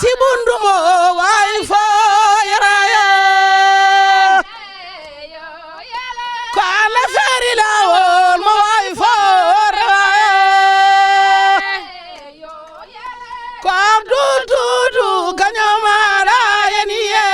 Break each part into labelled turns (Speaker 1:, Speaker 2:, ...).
Speaker 1: si bundumo way fo yaraya ko ala feri lawol mo way fo yaraya ko abdul dudu ganyamara yeniye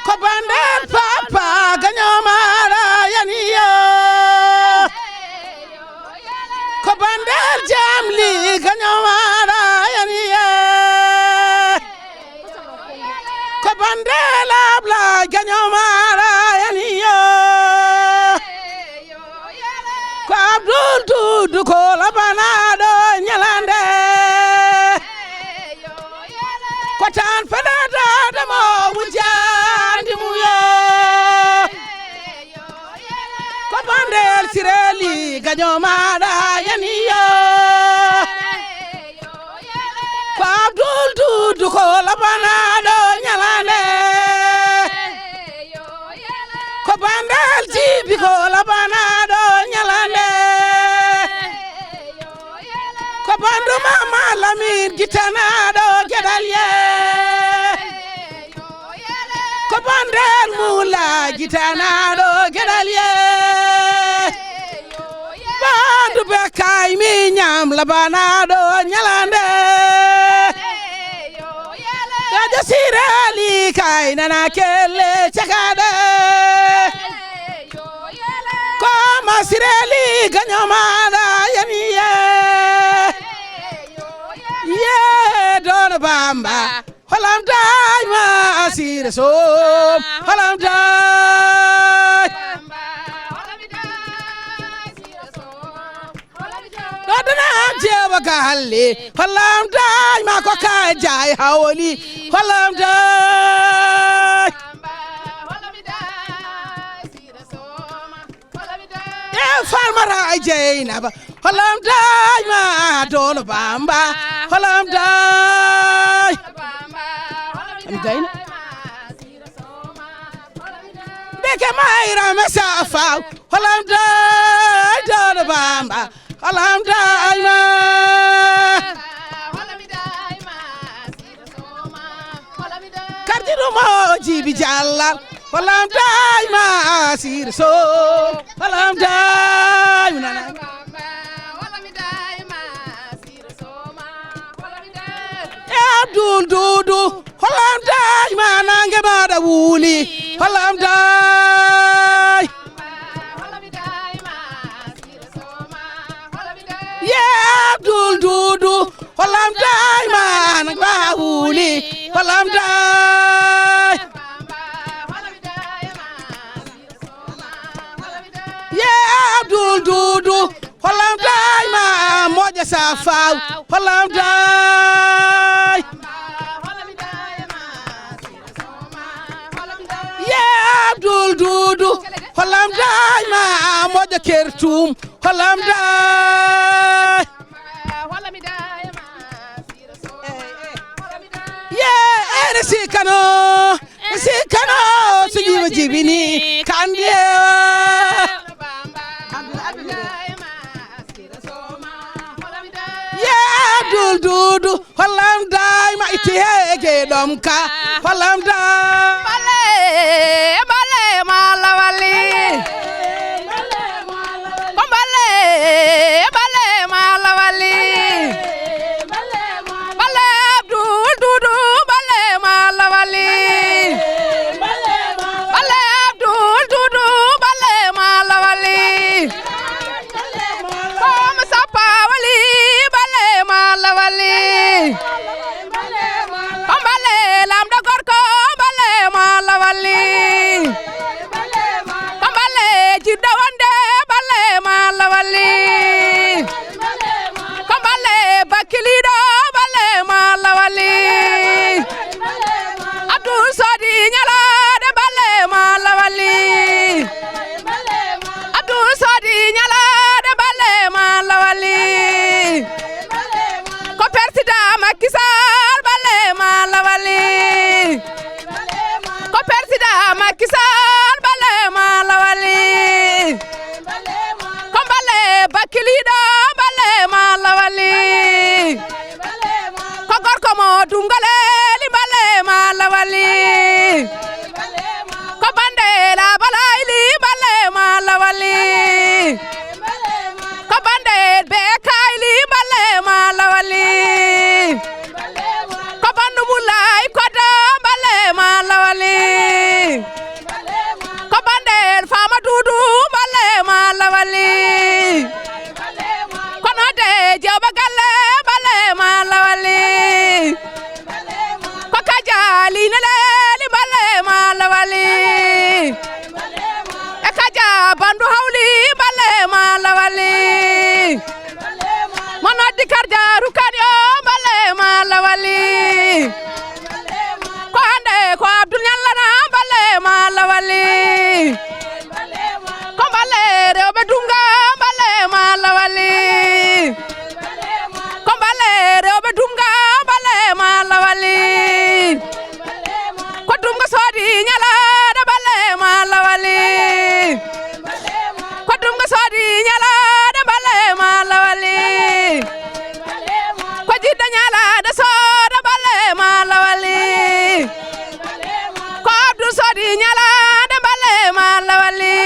Speaker 1: ko bandel papa ganyamara yeniye ko bandel jamli ganyamara yeniye ko bandel abla ganyamara yeniye ko abdul dudu ko labanado nyalande ko tan fadada damo wujandi muyo ko bandel sireli ganyamara yeniye ko abdul dudu ko labanado nyalande ko bandel jibi ko labanado nyalande ko bandu mama lamir gitanado gedalye ko bandel mula gitanado gedalye bandu bekay mi nyam labanado nyalande gaja sirali kay nana kelle chakade ko masireli ganyamada yaniye ye don bamba holam day ma asir so holam day dodana jeba galle holam day ma ko ka jay hawli holam day farmara jaynaba holam day ma don bamba holam day am dayna deke mayra masafa holam day don bamba holam day ma kardiru mo jibi jalla holam day ma sir so holam day nana abdul dudu holam day ma nange mada wuli holam day ye abdul dudu holam day ma nange mada wuli holam day ye abdul dudu holam day ma moja safaw holam day ye abdul dudu holam day ma moja kertum holam day ye ere sikano sujiba jibini kandie abdul dudu holam day ma itihege domka holam day bale malawali bale malawali bale abdul dudu bale malawali bale abdul dudu bale malawali kom sapawali bale malawali bale lamda gorko bale malawali bale jidawande bale malawali bale bakilido bale malawali abdul sodi nyala de bale malawali abdul sodi nyala de bale malawali ko persida makisal bale malawali ko persida makisal bale malawali ko bale bakilido bale malawali
Speaker 2: tungaleli bale malawali ko bandela balayli bale malawali ko bandel be kayli bale malawali ko bandu mulay ko da bale malawali ko bandel fama dudu bale malawali ko node jaba galle bale malawali ko kajali neleli bale malawali e kaja bandu hawli bale malawali monodi karja rukanyo bale malawali ko ande ko abdul nyallana bale malawali ko bale rewbe dunga bale malawali ko bale rewbe dunga bale malawali ko dunga sodi nyala da bale malawali ko dunga sodi nyala da bale malawali ko jidda nyala da soda bale malawali ko abdul sodi nyala da bale malawali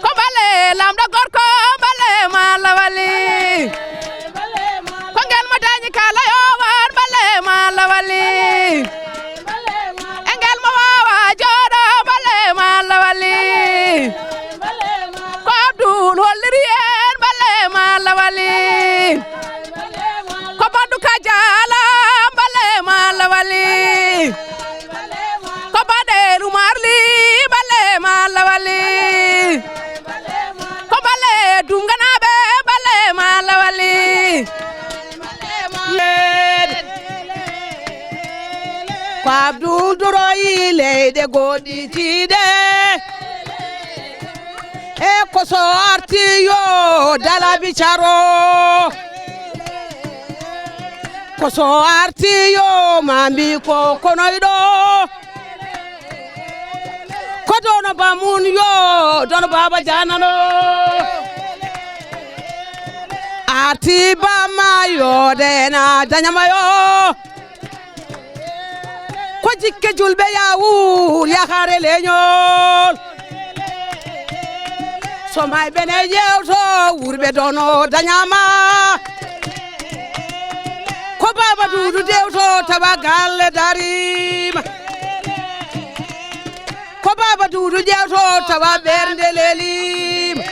Speaker 2: ko bale lamda gorko bale malawali ko ngel ma dañi kala yo war bale malawali engel ma wawa jodo bale malawali ko abdul holliri en bale malawali ko bandu kajala bale malawali ko bade rumarli bale malawali ko bale dunganabe bale malawali ko abdul duroyi leyde goɗɗi tiide e ko so arti yo dalabi caro ko so arti yo mambi ko konoyɗo ko dono bamun yo dono baba janano arti bama yo dena dañamayo ko jikke julɓe yawur yakare leñol somay bene yewto wurɓe dono dañama ko baba dudu dewto tawa galle darima ko baba dudu dewto tawa ɓernde lelima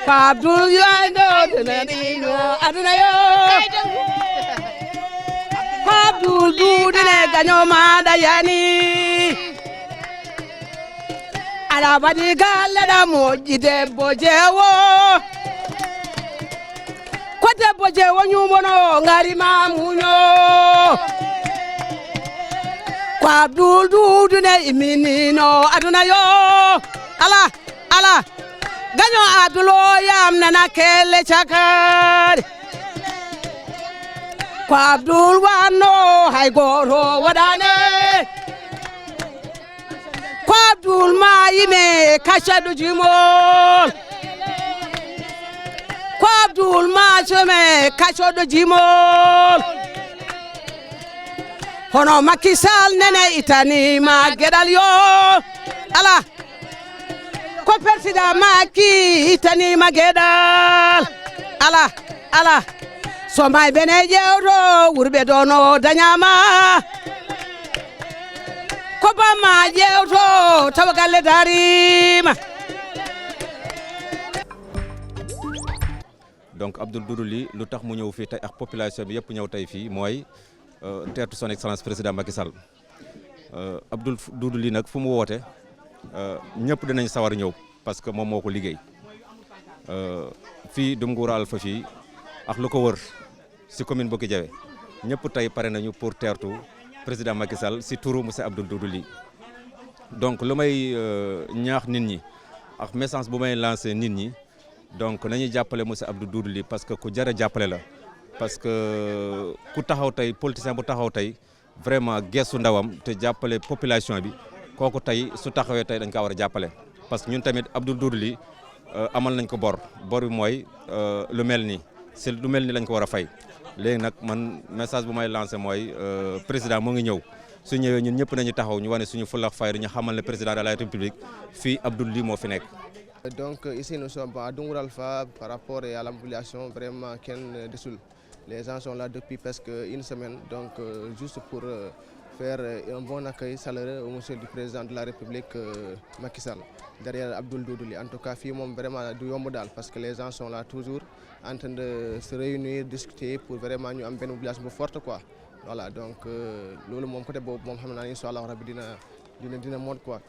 Speaker 2: ko abdul yando denanino aduna yo ko abdul dudine gaño maɗa yani ala waɗi galle ɗa moƴƴi debbo jeewo ko debbo jeewo ñumono ngari mamuño ko abdul dudune iminino aduna yo ala gaño abdul o yam nana kelle cakari ko abdul wanno hay goto waɗane ko abdul mayime kaccaɗo jimol ko abdul macome kaccoɗo jimol hono Macky Sall nene itanima gueɗal yo ko président Macky itanima gueɗal ala so may bene ƴewto wurɓe dono dañama ko bamma ƴewto tawa galle darima.
Speaker 3: donc Abdou Doudou Ly lu tax mu ñëw fii tey ak population bi yëpp ñëw tey fii mooy teertu son excellence président Macky Sall Abdou Doudou Ly nag fu mu woote ñëpp dinañ sawar ñëw parce que moom moo ko liggéey fii Doumgoura Alpha fii ak lu ko wër si commune Boki Diawé ñëpp tey pare nañu pour teertu président Macky Sall si turu monsieur Abdou Doudou Ly donc lu may ñaax nit ñi ak message bu may lancé nit ñi donc nañu jàppale monsieur Abdou Doudou Ly parce que ku jar a jàppale la parce que ku taxaw tey politicien bu taxaw tey vraiment gestu ndawam te jàppale population bi kooku tey su taxawee tey dañ ko war a jàppale parce que ñun tamit Abdou Doudou Ly amal nañ ko bor bi mooy lu mel ni si lu mel ni lañ ko war a fay léegi nag man message bu may lancé mooy président mu ngi ñëw su ñëwee ñun ñëpp nañu taxaw ñu wane suñu fulla ak fayda ñu xamal ne président de la république fii Abdou Ly moo fi nekk.
Speaker 4: Donc ici nous sommes à Dungur Alpha par rapport à la population vraiment kenn desul les gens sont là depuis presque une semaine donc juste pour faire un bon accueil chaleureux au monsieur du président de la République Macky Sall derrière Abdou Ly en tout cas fii moom vraiment du yomb daal parce que les gens sont là toujours en train de se réunir discuter pour vraiment ñu am benn mobilisation bu forte quoi voilà donc loolu moom côté boobu moom xam naa incha allah rabi dina mot quoi.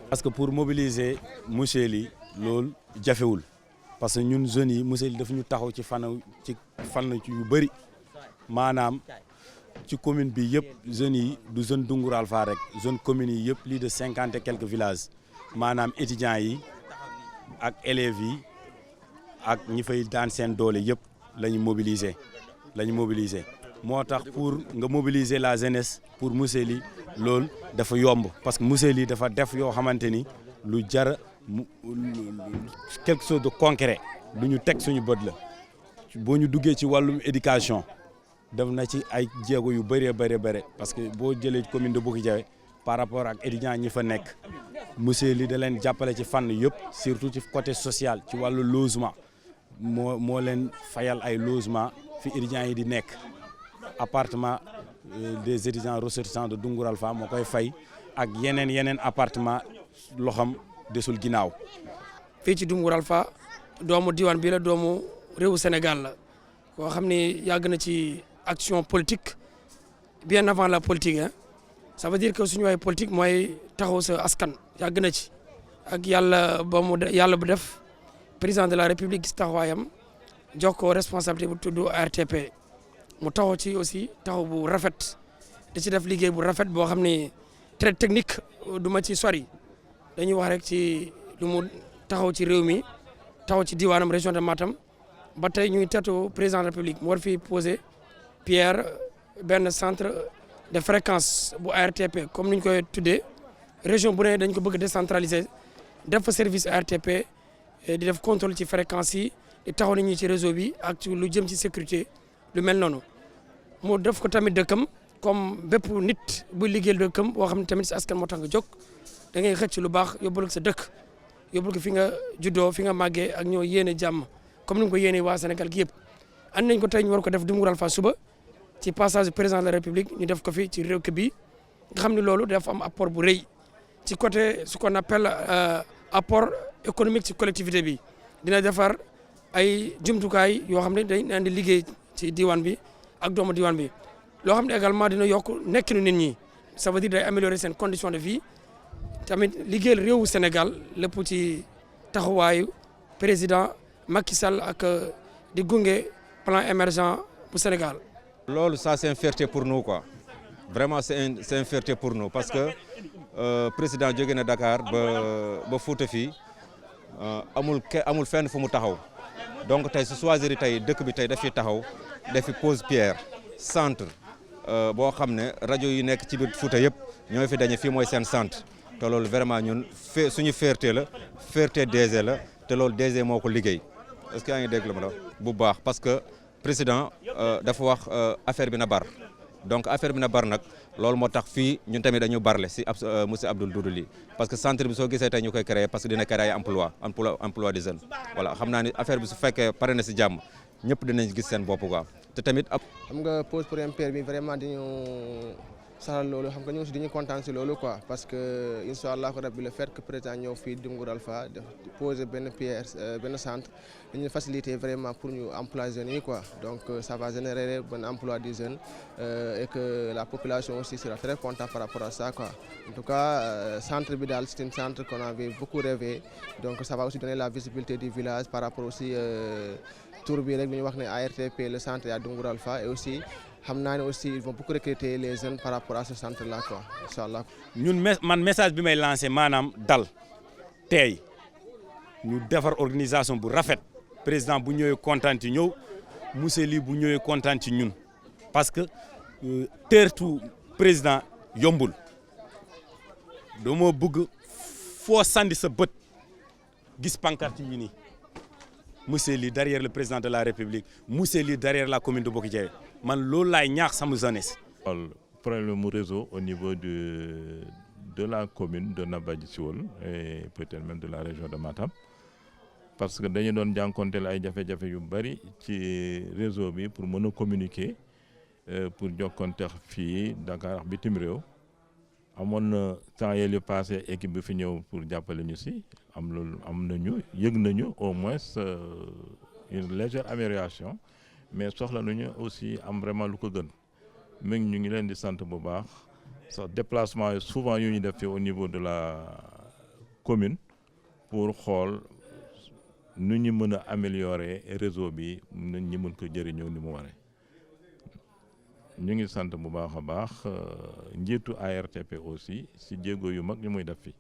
Speaker 5: parce que pour mobiliser monsieur Ly loolu jafewul parce que ñun jeunes yi monsieur Ly daf ñu taxaw ci fànn yu bëri maanaam ci commune bi yëpp jeunes yi du jeune Dungur Alpha rek zone commune yi yëpp plus de 50 et quelques villages maanaam étudiants yi ak élèves yi ak ñi fay daan seen doole yëpp la ñu mobiliser moo tax pour nga mobiliser la jeunesse pour monsieur Ly loolu dafa yomb parce que monsieur Ly dafa def yoo xamante ni lu jar quelque chose de concret lu ñu teg suñu bët la boo ñu duggee ci wàllum éducation def na ci ay jéego yu bëree bëri parce que boo jëlee commune de Boki-Diawé par rapport ak étudiants ñi fa nekk monsieur Ly da leen jàppale ci fànn yëpp surtout ci côté social ci wàllu logement moo leen fayal ay logement fi étudiants yi di nekk appartement des étudiants ressortissants de Dungur Alpha moo koy fay ak yeneen appartement loxam desul ginnaaw.
Speaker 6: fii ci Dungur Alpha doomu diwaan bi la doomu réewu Sénégal la koo xam ni yàgg na ci action politique bien avant la politique hein ça veut dire que suñu waay politique mooy taxaw sa askan yàgg na ci ak yàlla bu def président de la république gis taxawaayam jox ko responsabilité bu tudd ARTP mu taxaw ci aussi taxaw bu rafet di ci def liggéey bu rafet boo xam ni très technique du ma ci sori dañuy wax rek ci lu mu taxaw ci réew mi taxaw ci diwaanam région de Matam ba tey ñuy tetu président de la république mu war fi poser pierre benn centre de fréquence bu ARTP comme ni ñu koy tuddee région bu ne dañ ko bëgg décentraliser def fa service ARTP di def contrôle ci fréquence yi di taxaw nit ñi ci réseau bi ak ci lu jëm ci sécurité lu mel noonu mu def ko tamit dëkkam comme bépp nit buy liggéeyal dëkkam boo xam ne tamit si askan moo tax nga jóg da ngay xëcc lu baax yóbbul ko sa dëkk yóbbul ko fi nga juddoo fi nga màggee ak ñoo yéene jàmm comme ni nga ko yéene waa Sénégal gi yëpp and nañ ko tey ñu war ko def Dungur Alpha suba ci passage du président de la République ñu def ko fi ci réew bi nga xam ne loolu dafa am apport bu rëy ci côté ce qu'on appelle apport économique ci collectivité bi dina defar ay jumtukaay yoo xam ne dañ andi liggéey ci diwaan bi ak doomu diwaan bi loo xam ne également dina yokk nekkinu nit ñi ça veut dire day améliorer seen condition de vie tamit liggéeyal réewu Sénégal lépp ci taxawaayu président Macky Sall ak di gunge plan émergent bu Sénégal.
Speaker 3: loolu ça c'est une fierté pour nous quoi vraiment c'est une fierté pour nous parce que président jóge na Dakar ba Fouta fii amul fenn fu mu taxaw donc tey su choisir tey dëkk bi tey daf fi taxaw daf fi pose pierre centre boo xam ne rajo yi nekk ci biir Fouta yëpp ñoo fi dañe fii mooy seen centre te loolu vraiment ñun suñu fierté la fierté DG la te loolu DG moo ko liggéey est-ce que yaa ngi dégg la ma wax bu baax parce que président dafa wax affaire bi na bar donc affaire bi na bar nag loolu moo tax fii ñun tamit dañu barle si monsieur Abdou Ly parce que centre bi soo gisee tey ñu koy créer parce que dina créer emploi des jeunes voilà xam naa ni affaire bi su fekkee pare na si jàmm ñëpp dinañ gis seen bopp quoi te tamit
Speaker 4: xam nga pose première pierre bi vraiment dañu saxal loolu xam nga ñu aussi dañuy kontaan si loolu quoi parce que incha allah rabbi le fait que président ñëw fii Dungur Alpha def poser benn pierre benn centre dañuy faciliter vraiment pour ñu emploi jeunes yi quoi donc ça va générer bon emploi des jeunes et que la population aussi sera très contente par rapport à ça quoi en tout cas centre bi daal c'est un centre qu'on avait beaucoup rêvé donc ça va aussi donner la visibilité du village par rapport aussi tour bi rek bi ñu wax ne ARTP le centre à Dungur Alpha et aussi xam naa ne aussi ils vont beaucoup recruter les jeunes par rapport à ce centre là quoi incha allah.
Speaker 5: ñun man message bi may lancé maanaam dal tey ñu defar organisation bu rafet président bu ñëwee kontaan ci ñëw monsieur Ly bu ñëwee kontaan ci ñun parce que teertu président yombul dama bëgg foo sandi sa bët gis pancarte yi nii Mousséli derrière le président de la République Mousséli derrière la commune de Boki Djawé man loolu laay ñaax sama jeunesse.
Speaker 7: Problème réseau au niveau de la commune de Nabadji Civol et peut-être même de la région de Matam parce que dañu doon jànkonteel ay jafe-jafe yu bari ci réseau bi pour mën a communiquer pour jokkonte fii Dakar bitim réew amoon na temps yële passé équipe bi fi ñëw pour jàppale ñu si am nañu yëg nañu au moins une légère amélioration mais soxla nañu aussi am vraiment lu ko gën mais ñu ngi leen di sant bu baax sax déplacement yi souvent yu ñu def fi au niveau de la commune pour xool nu ñu mën a améliorer réseau bi nu ñu mën ko jëriñoo ni mu waree ñu ngi sant bu baax a baax njiitu ARTP aussi si jéego yu mag ñu muy def fi.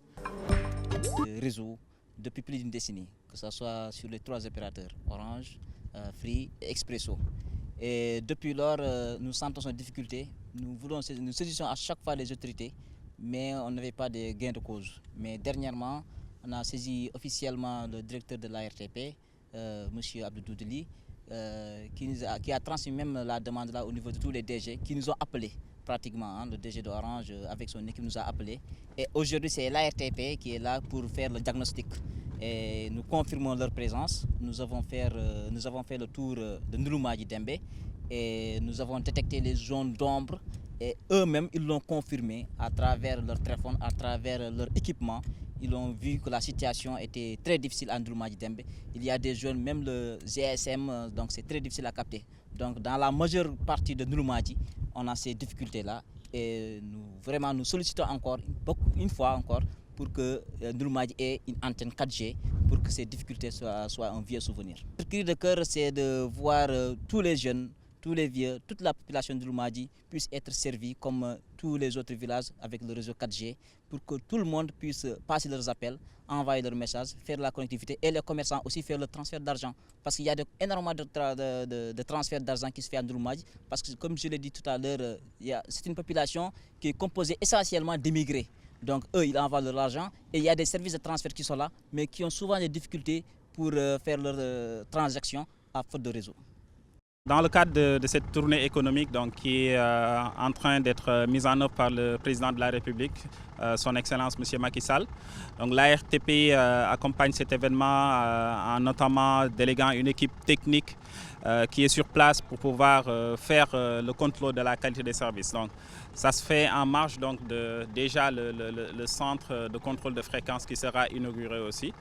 Speaker 8: Réseau depuis plus d'une décennie, que ce soit sur les 3 opérateurs Orange, Free et Expresso. Et depuis lors, nous sentons en difficulté. Nous saisissons à chaque fois les autorités, mais on n'avait pas de gain de cause. Mais dernièrement, on a saisi officiellement le directeur de l'ARTP, M. Abdou Doudouli, qui a transmis même la demande là au niveau de tous les DG qui nous ont appelés pratiquement. Le DG d'Orange avec son équipe nous a appelés. Et aujourd'hui, c'est l'ARTP qui est là pour faire le diagnostic. Et nous confirmons leur présence. Nous avons fait le tour de Ndouloumadji Dembe et nous avons détecté les zones d'ombre et eux-mêmes ils l'ont confirmé à travers leur téléphone, à travers leur équipement. Ils ont vu que la situation était très difficile à Ndouloumadji Dembe. Il y a des zones, même le GSM, donc c'est très difficile à capter. Donc dans la majeure partie de Ndouloumadji, on a ces difficultés-là et nous sollicitons encore, une fois encore, pour que Ndouloumadji ait une antenne 4G, pour que ces difficultés soient un vieux souvenir. Le cri de cœur, c'est de voir tous les jeunes, tous les vieux, toute la population de Ndouloumadji puisse être servie comme tous les autres villages avec le réseau 4G, pour que tout le monde puisse passer leurs appels, envoyer leurs messages, faire la connectivité et les commerçants aussi faire le transfert d'argent. Parce qu'il y a énormément de transferts d'argent qui se fait à Ndouloumadji, parce que comme je l'ai dit tout à l'heure, c'est une population qui est composée essentiellement d'immigrés. Donc eux, ils envoient leur argent et il y a des services de transfert qui sont là, mais qui ont souvent des difficultés pour faire leurs transactions à faute de réseau.
Speaker 9: Dans le cadre de cette tournée économique donc, qui est en train d'être mise en œuvre par le président de la République, son Excellence M. Macky Sall, l'ARTP accompagne cet événement en notamment déléguant une équipe technique qui est sur place pour pouvoir faire le contrôle de la qualité des services. Donc, ça se fait en marge donc, déjà le centre de contrôle de fréquence qui sera inauguré aussi,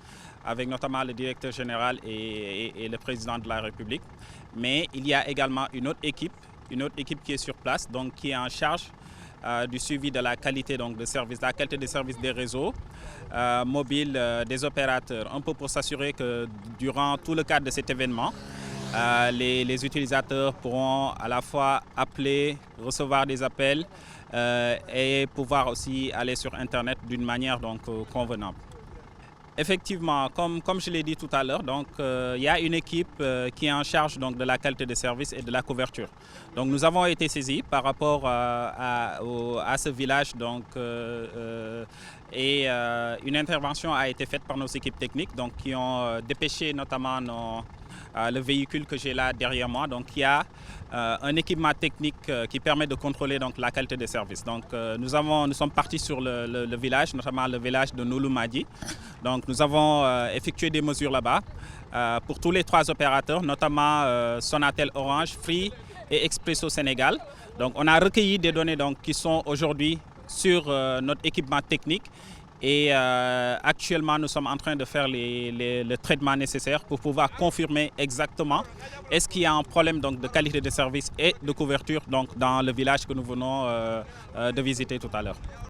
Speaker 9: avec notamment le directeur général et le président de la République. Mais il y a également une autre équipe qui est sur place, donc qui est en charge du suivi de la qualité donc, de service, de la qualité des services des réseaux mobiles des opérateurs, un peu pour s'assurer que durant tout le cadre de cet événement, les utilisateurs pourront à la fois appeler, recevoir des appels et pouvoir aussi aller sur Internet d'une manière donc, convenable. Effectivement, comme je l'ai dit tout à l'heure, il y a une équipe qui est en charge donc, de la qualité de service et de la couverture. Donc, nous avons été saisis par rapport à ce village donc, et une intervention a été faite par nos équipes techniques donc, qui ont dépêché notamment le véhicule que j'ai là derrière moi. Donc, il y a un équipement technique qui permet de contrôler donc, la qualité des services. Donc, nous sommes partis sur le village, notamment le village de Ndouloumadji. Donc, nous avons effectué des mesures là-bas pour tous les 3 opérateurs, notamment Sonatel Orange, Free et Expresso Sénégal. Donc, on a recueilli des données donc, qui sont aujourd'hui sur notre équipement technique. Et actuellement, nous sommes en train de faire le traitement nécessaire pour pouvoir confirmer exactement est-ce qu'il y a un problème donc, de qualité de service et de couverture donc, dans le village que nous venons de visiter tout à l'heure.